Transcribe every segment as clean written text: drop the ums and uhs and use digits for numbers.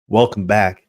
Welcome back.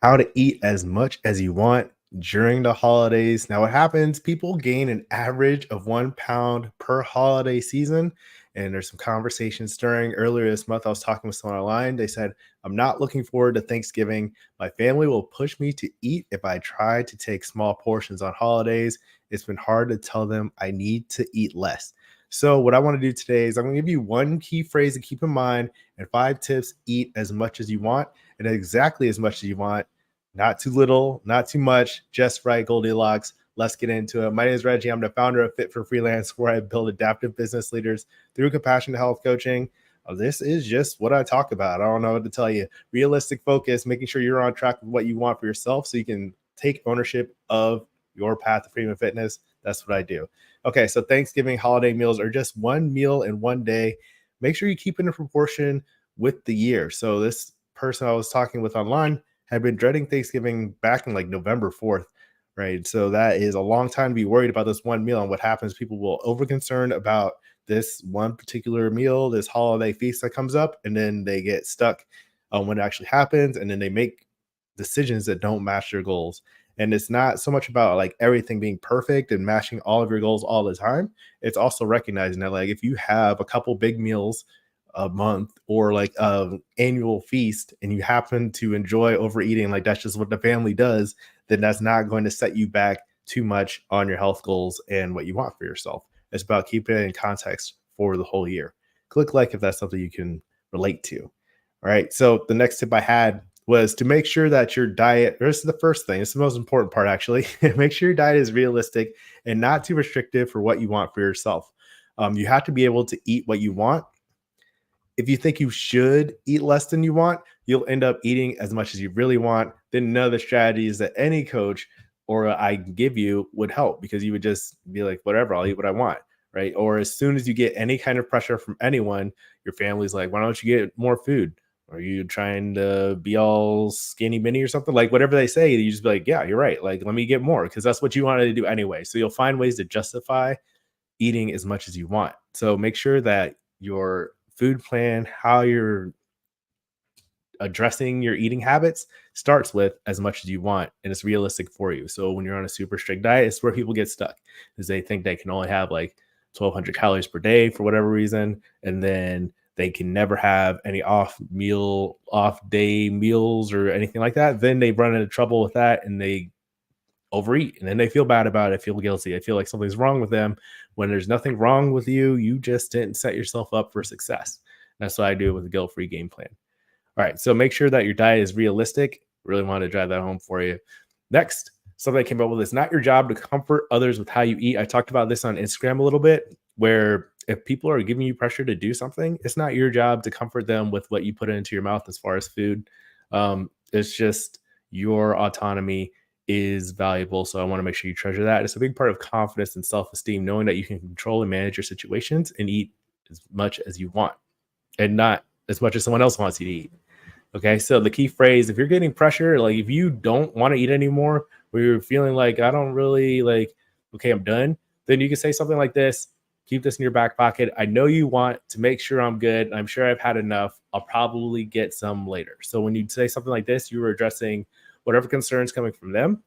How to eat as much as you want during the holidays. Now, what happens? People gain an average of 1 pound per holiday season. And there's some conversations during earlier this month. I was talking with someone online. They said, I'm not looking forward to Thanksgiving. My family will push me to eat if I try to take small portions on holidays. It's been hard to tell them I need to eat less. So, what I want to do today is I'm going to give you one key phrase to keep in mind and 5 tips. Eat as much as you want and exactly as much as you want. Not too little, not too much, just right, Goldilocks. Let's get into it. My name is Reggie. I'm the founder of Fit for Freelance, where I build adaptive business leaders through compassion health coaching. This is just what I talk about. I don't know what to tell you. Realistic focus, making sure you're on track with what you want for yourself so you can take ownership of your path to freedom and fitness. That's what I do. Okay, so Thanksgiving holiday meals are just one meal in one day. Make sure you keep it in proportion with the year. So this person I was talking with online had been dreading Thanksgiving back in like November 4th, right? So that is a long time to be worried about this one meal. And what happens, people will over concern about this one particular meal, this holiday feast that comes up, and then they get stuck on when it actually happens, and then they make decisions that don't match their goals. And it's not so much about like everything being perfect and matching all of your goals all the time. It's also recognizing that like if you have a couple big meals a month or like a annual feast and you happen to enjoy overeating, like that's just what the family does, then that's not going to set you back too much on your health goals and what you want for yourself. It's about keeping it in context for the whole year. Click like if that's something you can relate to. All right. So the next tip I had was to make sure that your diet, this is the first thing, it's the most important part actually. Make sure your diet is realistic and not too restrictive for what you want for yourself. You have to be able to eat what you want. If you think you should eat less than you want, you'll end up eating as much as you really want. Then none of the strategies that any coach or I give you would help because you would just be like, whatever, I'll eat what I want. Right. Or as soon as you get any kind of pressure from anyone, your family's like, why don't you get more food? Are you trying to be all skinny mini or something? Like whatever they say, you just be like, yeah, you're right. Like, let me get more because that's what you wanted to do anyway. So you'll find ways to justify eating as much as you want. So make sure that your food plan, how you're addressing your eating habits starts with as much as you want and it's realistic for you. So when you're on a super strict diet, it's where people get stuck because they think they can only have like 1200 calories per day for whatever reason. And then they can never have any off day meals or anything like that. Then they run into trouble with that and they overeat and then they feel bad about it, feel guilty. I feel like something's wrong with them when there's nothing wrong with you. You just didn't set yourself up for success. That's what I do with the guilt free game plan. All right. So make sure that your diet is realistic. Really want to drive that home for you. Next, something I came up with is not your job to comfort others with how you eat. I talked about this on Instagram a little bit, where if people are giving you pressure to do something, it's not your job to comfort them with what you put into your mouth as far as food. It's just your autonomy is valuable. So I want to make sure you treasure that. It's a big part of confidence and self esteem, knowing that you can control and manage your situations and eat as much as you want and not as much as someone else wants you to eat. Okay. So the key phrase, if you're getting pressure, like if you don't want to eat anymore, or you're feeling like, I don't really like, okay, I'm done, then you can say something like this. Keep this in your back pocket. I know you want to make sure I'm good. I'm sure I've had enough. I'll probably get some later. So when you say something like this, you are addressing whatever concerns coming from them.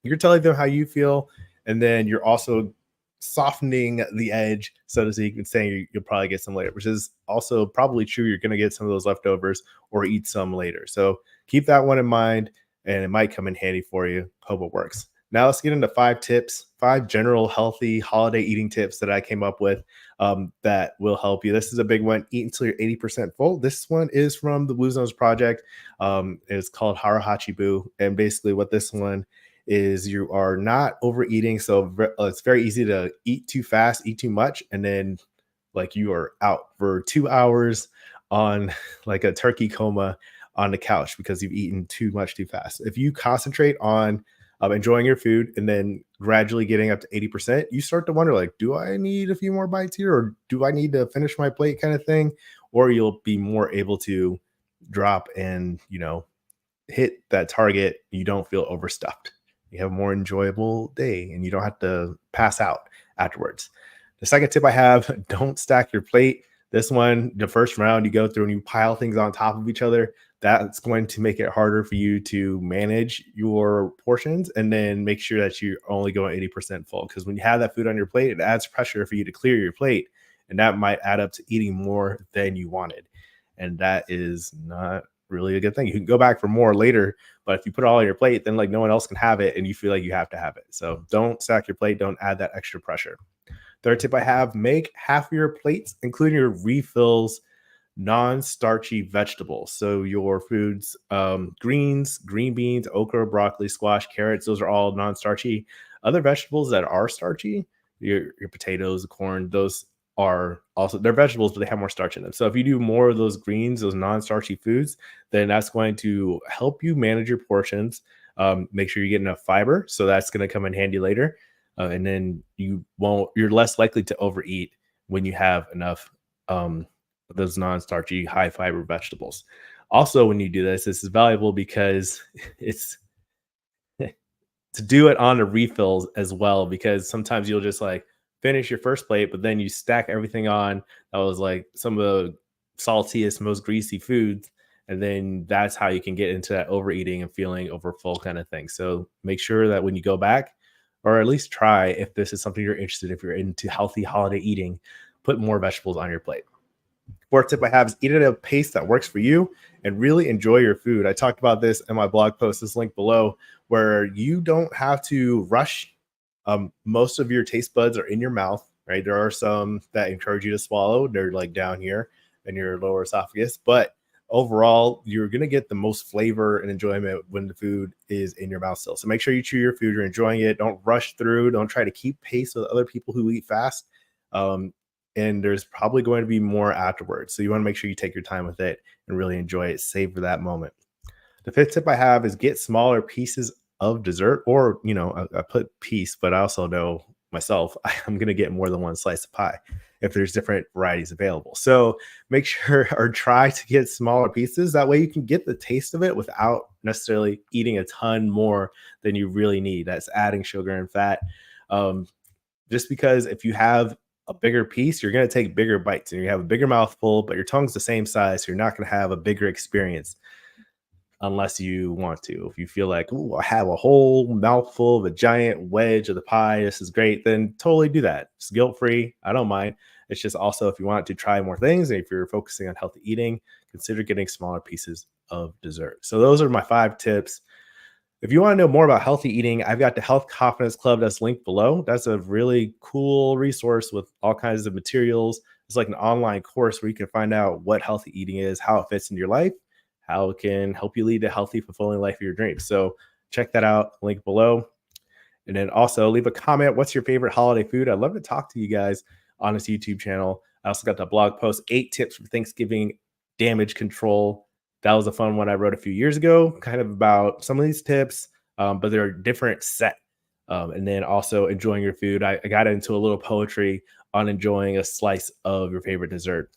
You're telling them how you feel. And then you're also softening the edge, so to speak, and saying you'll probably get some later, which is also probably true. You're going to get some of those leftovers or eat some later. So keep that one in mind, and it might come in handy for you. Hope it works. Now let's get into 5 tips, 5 general healthy holiday eating tips that I came up with that will help you. This is a big one. Eat until you're 80% full. This one is from the Blue Zones Project. It's called Harahachibu. And basically what this one is, you are not overeating. So it's very easy to eat too fast, eat too much, and then like you are out for 2 hours on like a turkey coma on the couch because you've eaten too much too fast. If you concentrate on enjoying your food and then gradually getting up to 80%, you start to wonder like, do I need a few more bites here or do I need to finish my plate kind of thing? Or you'll be more able to drop and, hit that target. You don't feel overstuffed. You have a more enjoyable day and you don't have to pass out afterwards. The second tip I have, don't stack your plate. This one, the first round, you go through and you pile things on top of each other. That's going to make it harder for you to manage your portions and then make sure that you're only going 80% full. Because when you have that food on your plate, it adds pressure for you to clear your plate. And that might add up to eating more than you wanted. And that is not really a good thing. You can go back for more later, but if you put it all on your plate, then like no one else can have it and you feel like you have to have it. So don't stack your plate, don't add that extra pressure. Third tip I have, make half of your plates, including your refills, non-starchy vegetables. So your foods, greens, green beans, okra, broccoli, squash, carrots, those are all non-starchy. Other vegetables that are starchy, your potatoes, corn, those are also, they're vegetables, but they have more starch in them. So if you do more of those greens, those non-starchy foods, then that's going to help you manage your portions. Make sure you get enough fiber. So that's going to come in handy later. And then you're less likely to overeat when you have enough those non-starchy, high fiber vegetables. Also, when you do this is valuable because it's to do it on the refills as well, because sometimes you'll just like finish your first plate, but then you stack everything on that was like some of the saltiest, most greasy foods. And then that's how you can get into that overeating and feeling over full kind of thing. So make sure that when you go back, or at least try, if this is something you're interested in, if you're into healthy holiday eating, put more vegetables on your plate. Fourth tip I have is eat at a pace that works for you and really enjoy your food. I talked about this in my blog post, this link below, where you don't have to rush. Most of your taste buds are in your mouth, right? There are some that encourage you to swallow. They're like down here in your lower esophagus, but overall, you're going to get the most flavor and enjoyment when the food is in your mouth still. So make sure you chew your food, you're enjoying it. Don't rush through. Don't try to keep pace with other people who eat fast. And there's probably going to be more afterwards. So you want to make sure you take your time with it and really enjoy it, savor that moment. The fifth tip I have is get smaller pieces of dessert, or, I put piece, but I also know myself, I'm going to get more than one slice of pie if there's different varieties available. So make sure or try to get smaller pieces. That way you can get the taste of it without necessarily eating a ton more than you really need. That's adding sugar and fat. Just because if you have a bigger piece, you're going to take bigger bites and you have a bigger mouthful, but your tongue's the same size. So you're not going to have a bigger experience unless you want to. If you feel like, oh, I have a whole mouthful of a giant wedge of the pie, this is great, then totally do that. It's guilt-free. I don't mind. It's just also if you want to try more things and if you're focusing on healthy eating, consider getting smaller pieces of dessert. So those are my 5 tips. If you want to know more about healthy eating, I've got the Health Confidence Club that's linked below. That's a really cool resource with all kinds of materials. It's like an online course where you can find out what healthy eating is, how it fits into your life, how it can help you lead a healthy, fulfilling life of your dreams. So check that out, link below. And then also leave a comment. What's your favorite holiday food? I'd love to talk to you guys on this YouTube channel. I also got the blog post, 8 tips for Thanksgiving damage control. That was a fun one I wrote a few years ago, kind of about some of these tips, but they're a different set. And then also enjoying your food. I got into a little poetry on enjoying a slice of your favorite dessert.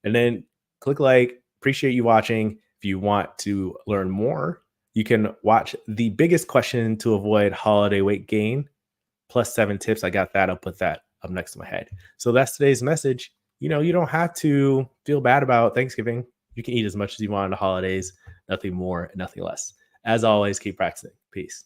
And then click like. Appreciate you watching. If you want to learn more, you can watch the biggest question to avoid holiday weight gain, plus 7 tips. I got that. I'll put that up next to my head. So that's today's message. You don't have to feel bad about Thanksgiving. You can eat as much as you want on the holidays, nothing more and nothing less. As always, keep practicing. Peace.